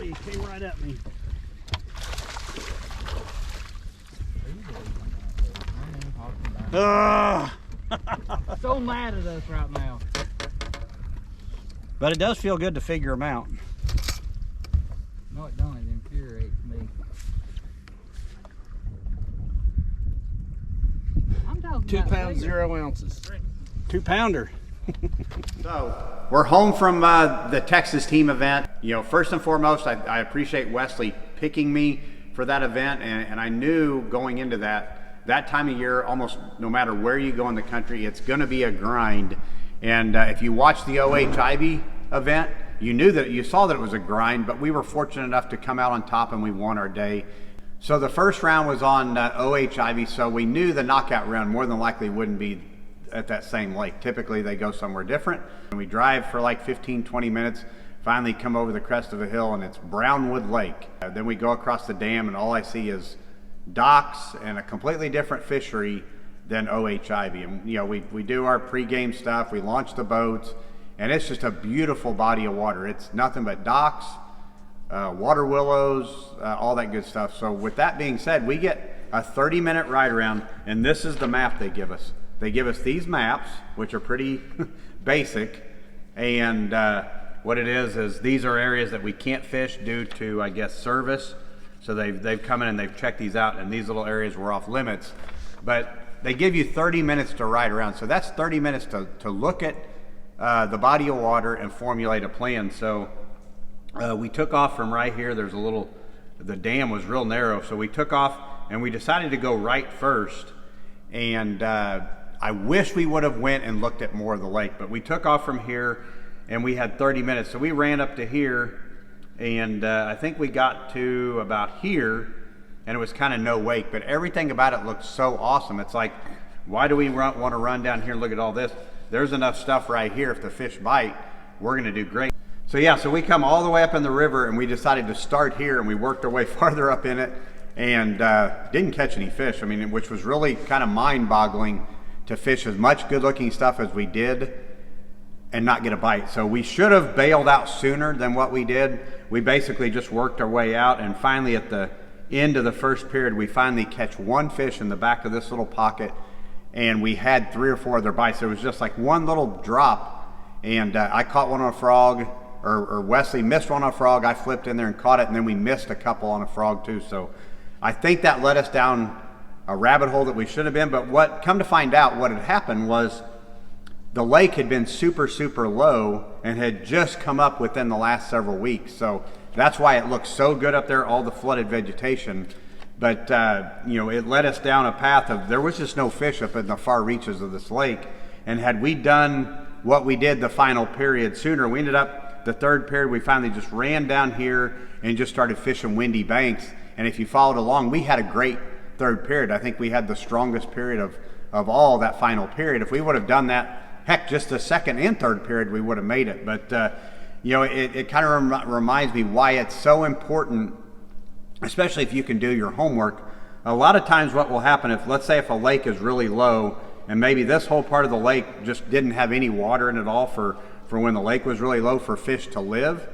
he came right at me. So mad at us right now. But it does feel good to figure them out. No, it don't. It infuriates me. I'm talking 2 about pounds, bigger. 0 ounces. 2 pounder. So we're home from the Texas Team event. You know, first and foremost, I appreciate Wesley picking me for that event, and I knew going into that time of year, almost no matter where you go in the country, it's going to be a grind. And if you watch the OHIV event, you saw that it was a grind, but we were fortunate enough to come out on top and we won our day. So the first round was on OHIV, so we knew the knockout round more than likely wouldn't be at that same lake. Typically they go somewhere different. And we drive for like 15-20 minutes, finally come over the crest of a hill, and it's Brownwood Lake. Then we go across the dam, and all I see is docks and a completely different fishery than OHIV. And you know, we do our pre-game stuff, we launch the boats, and it's just a beautiful body of water. It's nothing but docks, water willows, all that good stuff. So with that being said, we get a 30-minute ride around, and this is the map they give us. They give us these maps, which are pretty basic, and what it is these are areas that we can't fish due to, I guess, service. So they've come in and they've checked these out, and these little areas were off limits. But they give you 30 minutes to ride around. So that's 30 minutes to look at the body of water and formulate a plan. So we took off from right here. There's the dam was real narrow. So we took off and we decided to go right first. And I wish we would have went and looked at more of the lake, but we took off from here and we had 30 minutes. So we ran up to here, and I think we got to about here, and it was kind of no wake, but everything about it looked so awesome. It's like, why do we want to run down here and look at all this? There's enough stuff right here. If the fish bite, we're going to do great. So yeah, so we come all the way up in the river, and we decided to start here, and we worked our way farther up in it, and didn't catch any fish. I mean, which was really kind of mind-boggling to fish as much good-looking stuff as we did and not get a bite. So we should have bailed out sooner than what we did. We basically just worked our way out, and finally at the end of the first period, we finally catch one fish in the back of this little pocket, and we had 3 or 4 other bites. It was just like one little drop, and I caught one on a frog, or Wesley missed one on a frog. I flipped in there and caught it, and then we missed a couple on a frog too. So I think that led us down a rabbit hole that we should have been. But come to find out, what had happened was the lake had been super, super low and had just come up within the last several weeks. So that's why it looks so good up there, all the flooded vegetation. But you know, it led us down a path of, there was just no fish up in the far reaches of this lake. And had we done what we did the final period sooner, we ended up the third period, we finally just ran down here and just started fishing windy banks. And if you followed along, we had a great third period. I think we had the strongest period of all that final period. If we would have done that, heck, just the second and third period, we would have made it. But you know, it kind of reminds me why it's so important, especially if you can do your homework. A lot of times what will happen, if let's say if a lake is really low and maybe this whole part of the lake just didn't have any water in it all for when the lake was really low for fish to live,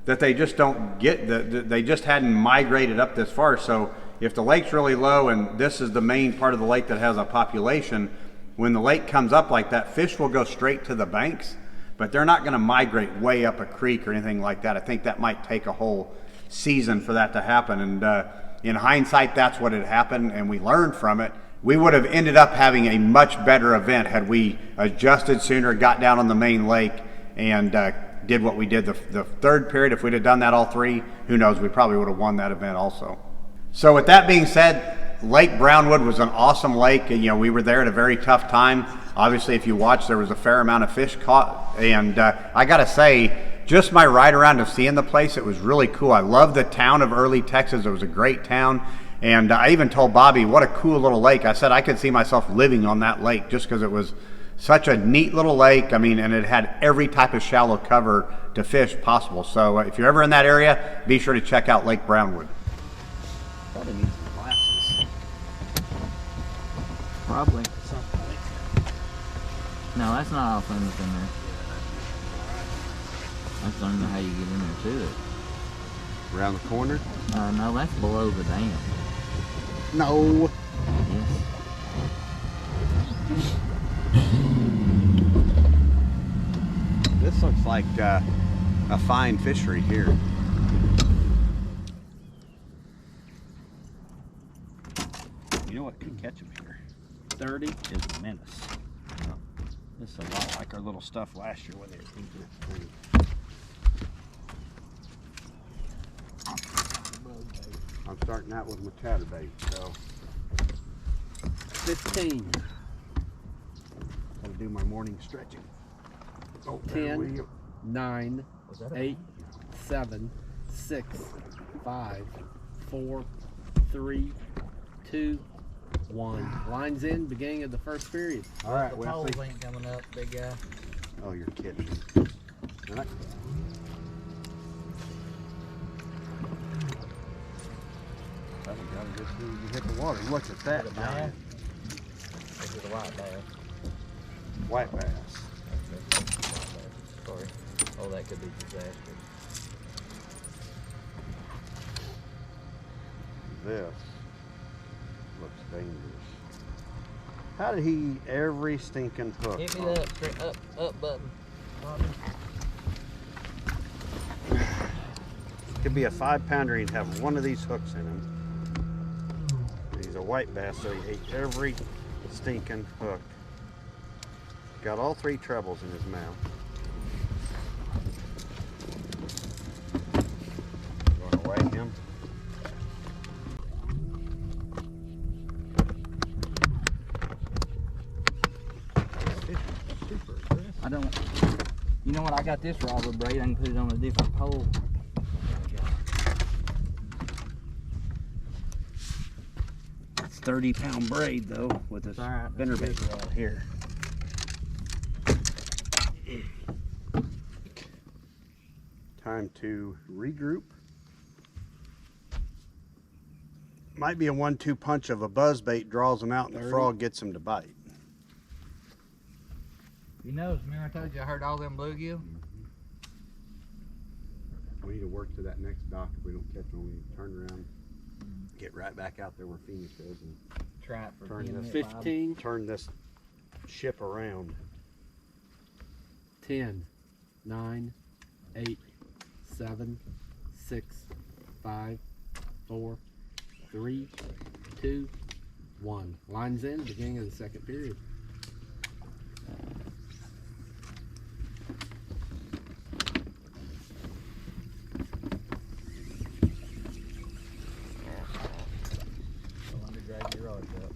that they just don't get, they just hadn't migrated up this far. So if the lake's really low and this is the main part of the lake that has a population, when the lake comes up like that, fish will go straight to the banks, but they're not going to migrate way up a creek or anything like that. I think that might take a whole season for that to happen. And in hindsight, that's what had happened, and we learned from it. We would have ended up having a much better event had we adjusted sooner, got down on the main lake, and did what we did the third period. If we'd have done that all 3, who knows, we probably would have won that event also. So with that being said, Lake Brownwood was an awesome lake. You know, we were there at a very tough time. Obviously, if you watch, there was a fair amount of fish caught. And I gotta say, just my ride around of seeing the place, it was really cool. I love the town of Early, Texas. It was a great town. And I even told Bobby, what a cool little lake. I said I could see myself living on that lake just because it was such a neat little lake. I mean, and it had every type of shallow cover to fish possible. So if you're ever in that area, be sure to check out Lake Brownwood. Probably need some glasses. Probably. No, that's not off limits in there. I just don't know how you get in there to it. Around the corner? No, that's below the dam. No. Yes. This looks like a fine fishery here. You know what could catch them here? 30 is a menace. This is a lot like our little stuff last year when they were thinking it through. I'm starting out with my chatterbait, so 15. I'll do my morning stretching. Oh, 10, 9, 8, 7, 6, 5, 4, 3, 2, 1. Lines in, beginning of the first period. All right, The Wesley. poles ain't coming up, big guy. Oh, you're kidding. All right. I haven't got it just as you hit the water. Look at that. Is it a bass? Is it a white bass? White bass. That's a white bass. Sorry. Oh, that could be disastrous. This looks dangerous. How did he eat every stinking hook? Hit me the up, straight up button. Could be a 5-pounder. He'd have one of these hooks in him. He's a white bass, so he ate every stinking hook. Got all 3 trebles in his mouth. You want to weigh him? I don't. You know what? I got this rod with braid. I can put it on a different pole. It's 30-pound braid though, with a Alright, spinnerbait rod here. Time to regroup. Might be a 1-2 punch of a buzzbait draws him out and the frog gets him to bite. You know, remember I told you I heard all them bluegill? We need to work to that next dock. If we don't catch them, we need to turn around, get right back out there where Phoenix is, and Try it for Turn 10 this minutes. 15, turn this ship around. 10, 9, 8, 7, 6, 5, 4, 3, 2, 1. Lines in, beginning of the second period. I wanted to drag your rods up.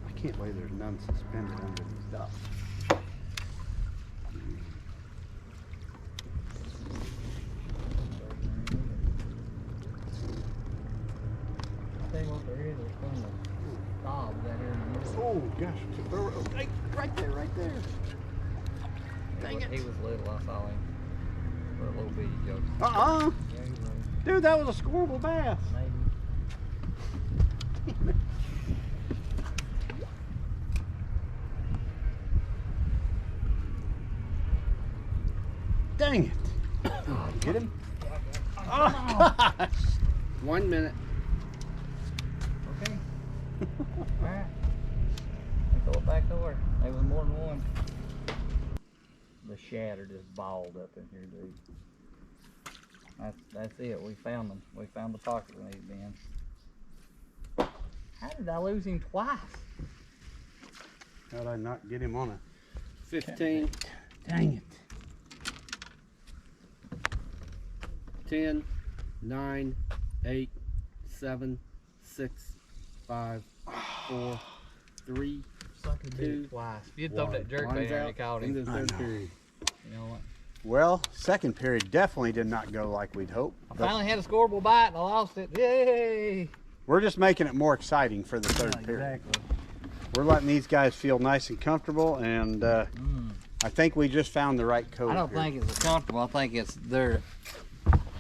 I can't believe there's none suspended under these docks. I'll tell you what there is. There's plenty of knobs out here in the middle. Oh gosh, hey, right there, right there. Dang it. He was little, I saw him. For a little bitty joke. Uh-uh. Yeah, he was. Dude, that was a scoreable bass. Maybe. Dang it. Get him? Oh, gosh. 1 minute. Okay. Alright. Go back over. There was more than one. The shatter just balled up in here, dude. That's it. We found them. We found the pocket we need in. How did I lose him twice? How'd I not get him on a 15, dang it. 10, 9, 8, 7, 6, 5, 4, 3, Sucker did Two, it twice. If you'd thrown that jerk bait lines in there, out, you caught into him. the I third know. period. You know what? Well, second period definitely did not go like we'd hoped. I But finally had a scoreable bite and I lost it. Yay! we're just making it more exciting for the third period. Exactly. We're letting these guys feel nice and comfortable, and I think we just found the right code. I don't here. think it's comfortable. I think it's they're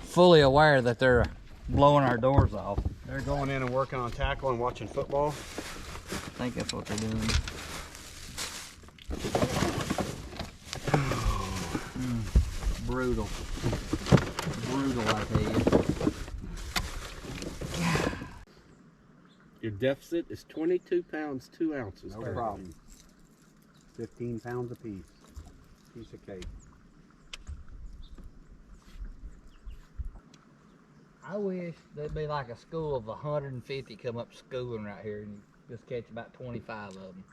fully aware that they're blowing our doors off. They're going in and working on tackle and watching football. I think that's what they're doing. brutal. Brutal, I tell you. Your deficit is 22 pounds, 2 ounces. No problem. 15 pounds a piece. Piece of cake. I wish there'd be like a school of 150 come up schooling right here and you just catch about 25 of them.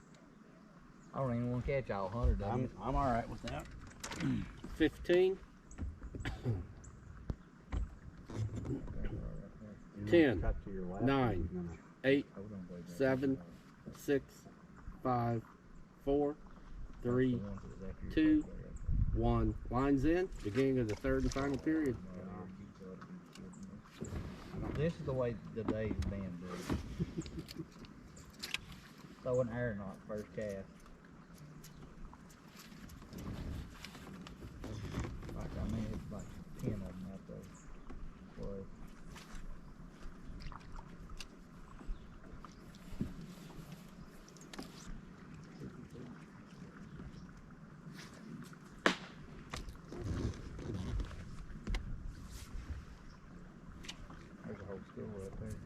I don't even want to catch all 100 of them. I'm all right with that. 15. 10, 9, 8, 7, 6, 5, 4, 3, 2, 1. Lines in. Beginning of the third and final period. This is the way the day's been, dude. Throw an air knot first cast. Like, I mean, it's like 10 of them out there. Boy. There's a whole school up there.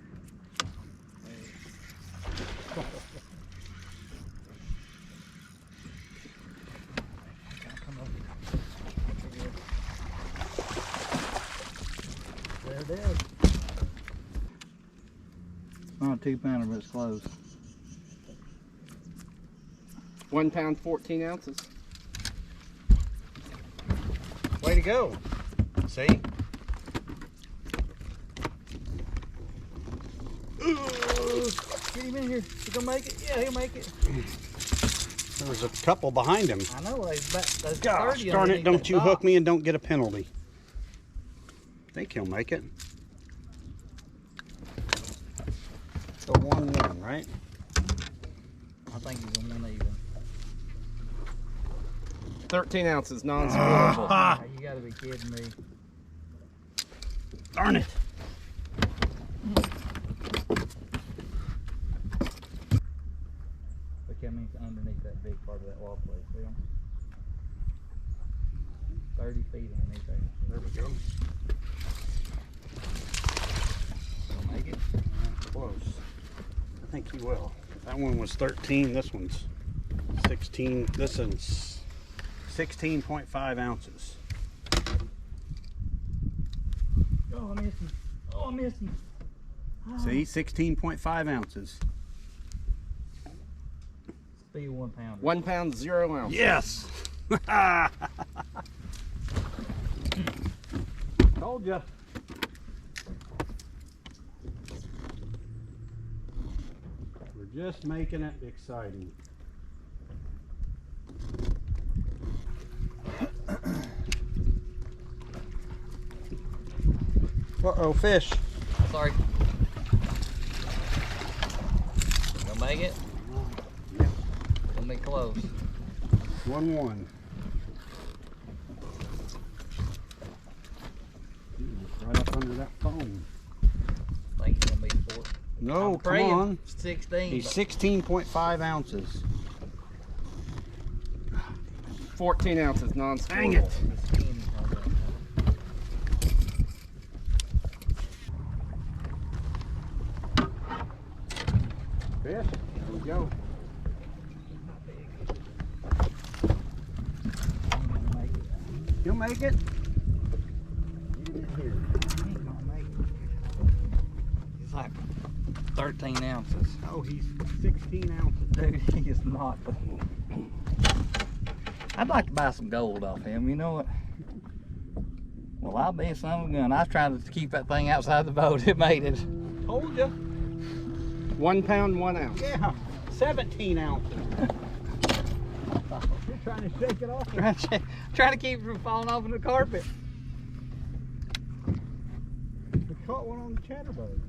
Come up. There it is. It's not a 2-pounder, but it's close. 1 pound, 14 ounces. Way to go. See? Get him in here. He gonna make it? Yeah, he'll make it. There was a couple behind him. I know. There's Gosh 30 darn it, underneath don't that you top. hook me and don't get a penalty. I think he'll make it. So 1-1, right? I think he's gonna win even. 13 ounces, non-spoilable. Oh, you gotta be kidding me. Darn it. Look how many's underneath that big part of that wall plate. See him? 30 feet underneath there. There we go. Gonna make it? Close. I think he will. That one was 13. This one's 16. This one's 16.5 ounces. Oh, I missed him. Oh, I missed him. See, 16.5 ounces. Speed 1 pounder. 1 pound, 0 ounces. Yes! Told ya. We're just making it exciting. Uh-oh, fish. Sorry. Gonna make it? Yeah. Gonna be close. 1-1. Right up under that phone. I think he's gonna be 4. No, I'm come praying. on. 16. He's 16.5 ounces. 14 ounces, non-spoilable. Dang it. Fish. There we go. You'll make it. Get it here. He's like 13 ounces. Oh, he's 16 ounces. Dude, he is not. I'd like to buy some gold off him, you know what? Well, I'll be a son of a gun. I was trying to keep that thing outside the boat. It made it. Told ya. 1 pound, 1 ounce. Yeah, 17 ounces. You're trying to shake it off. Trying to keep it from falling off in the carpet. We caught one on the chatterbug.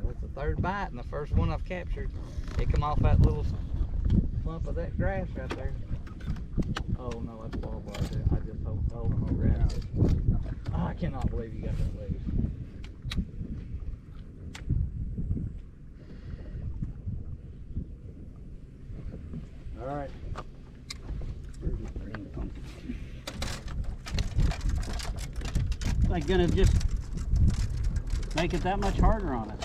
That's the third bite and the first one I've captured. It come off that little clump of that grass right there. Oh no, that's barbed wire. I just hope I'm gonna grab it. Oh, I cannot believe you got that leg. All right. Here's my green pumpkin. like gonna just make it that much harder on it.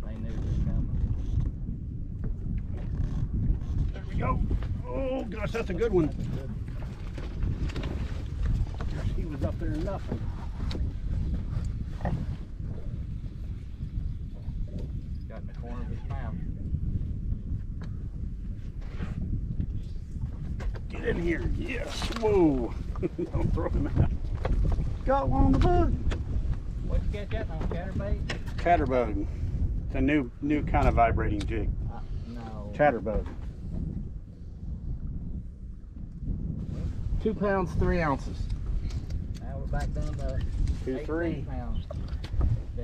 They knew it was coming. There we go. Oh gosh, that's a good one. Gosh, he was up there and nothing. Got in the corner of his mouth. Get in here. Yes. Whoa. Don't throw him out. Got one on the bug. What'd you catch that on, chatterbait? Chatterbug. It's a new kind of vibrating jig. No. Chatterbug. 2 pounds, 3 ounces. Now we're back down to 2, 3. 18 pounds.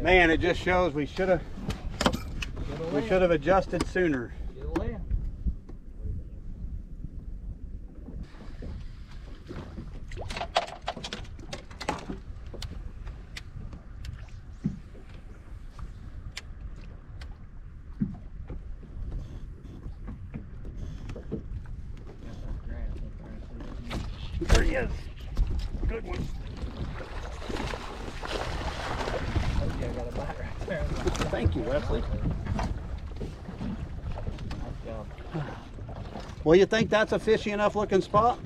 Man, it just shows we should have adjusted sooner. Should've left. There he is. Good one. I got a bite right there. Thank you, Wesley. Nice job. Well, you think that's a fishy enough looking spot?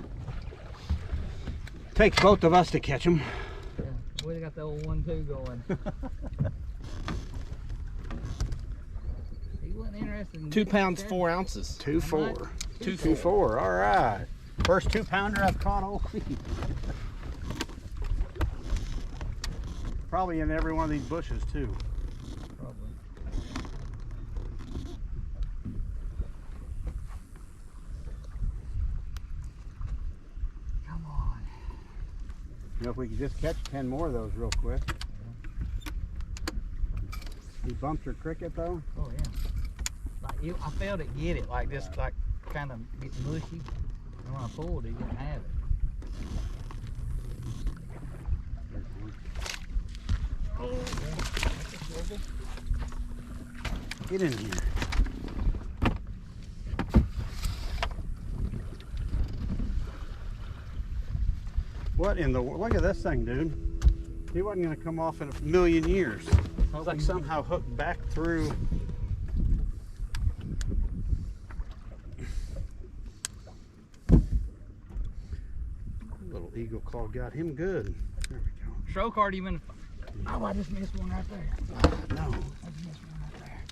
Takes both of us to catch them. Yeah, we got the old 1-2 going. He wasn't interested in 2 getting pounds, that. 4 ounces. 2, 4. much? 2, 4. All right. First 2-pounder I've caught all week. Probably in every one of these bushes too. Probably. Come on. You know, if we could just catch 10 more of those real quick. You bumped your cricket though? Oh yeah. Like I felt it get it, like just like kind of get mushy. And when I pulled it, he didn't have it. Oh. Get in here. What in the look at this thing, dude. He wasn't gonna come off in a million years. It's like somehow hooked back through. Little eagle claw got him good. There we go. Stroke hard even. Oh, I just missed one right there. No. I just missed one right there.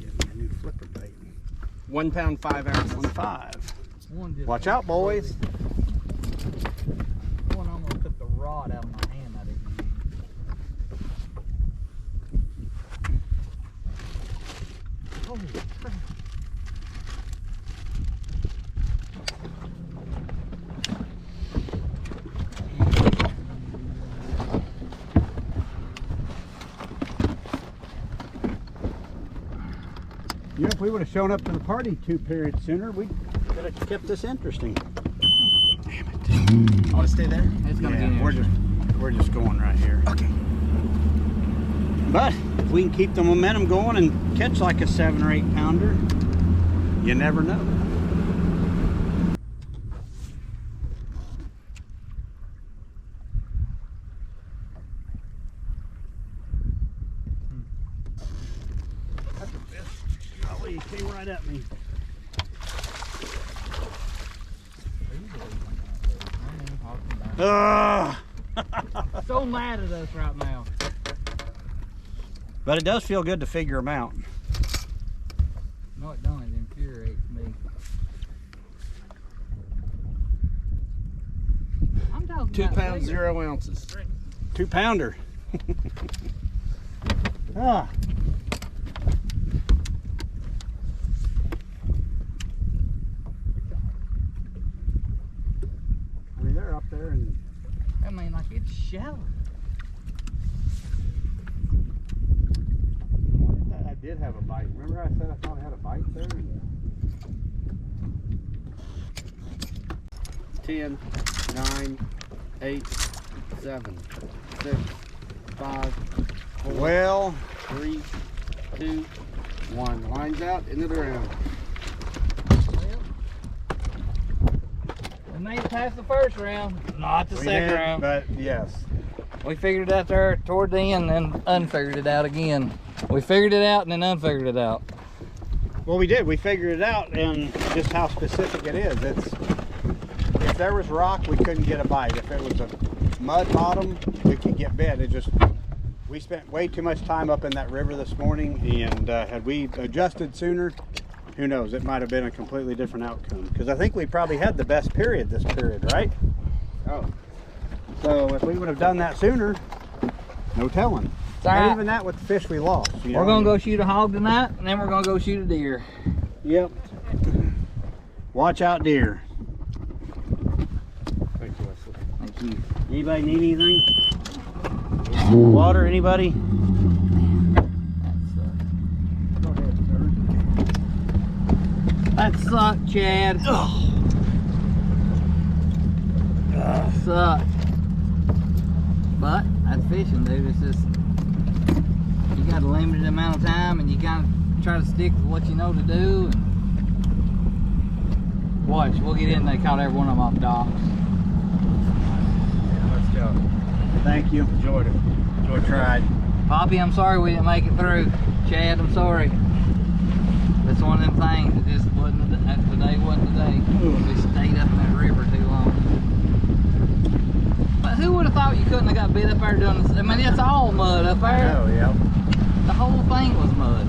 Get me a new flipper bait. 1 pound, 5 ounces. 1.5. One just Watch out, boys. One almost took the rod out of my hand. I didn't use. Holy crap. You know, if we would have shown up to the party 2 periods sooner, we could have kept this interesting. Damn it. I want to stay there. It's gonna Yeah, get we're just going right here. Okay. But if we can keep the momentum going and catch like a 7 or 8 pounder, you never know. That's a fish. Golly, he came right at me. So mad at us right now. But it does feel good to figure them out. No, it don't. It infuriates me. I'm talking 2 about pounds, bigger. 0 ounces. 2 pounder. Ah. I mean, they're up there and I mean, like it's shallow. I did have a bite. Remember I said I thought I had a bite there? 10, 9, 8, 7, 6, 5, Well, 3, 2, 1. Lines out into the ground. We made it past the first round, not the second round. But yes. We figured it out there toward the end and unfigured it out again. We figured it out and then unfigured it out. Well, we did. We figured it out, and just how specific it is. If there was rock, we couldn't get a bite. If it was a mud bottom, we could get bit. We spent way too much time up in that river this morning, and had we adjusted sooner, who knows? It might have been a completely different outcome. Because I think we probably had the best period this period, right? Oh. So if we would have done that sooner, no telling. Right. And even that with the fish we lost. We're gonna go shoot a hog tonight, and then we're gonna go shoot a deer. Yep. Watch out, deer. Thank you, Wesley. Thank you. Anybody need anything? Water, anybody? That sucked, Chad. Sucked. But that's fishing, dude. It's just, you got a limited amount of time, and you kind of try to stick to what you know to do. And watch, we'll get in. They caught every one of them off docks. Yeah, let's go. Thank you. Enjoyed it. Tried. Poppy, I'm sorry we didn't make it through. Chad, I'm sorry. That's one of them things. It just wasn't today. Wasn't today. We stayed up in that river too long. But who would have thought you couldn't have got bit up there doing this? I mean, it's all mud up there. Oh, yeah. The whole thing was mud.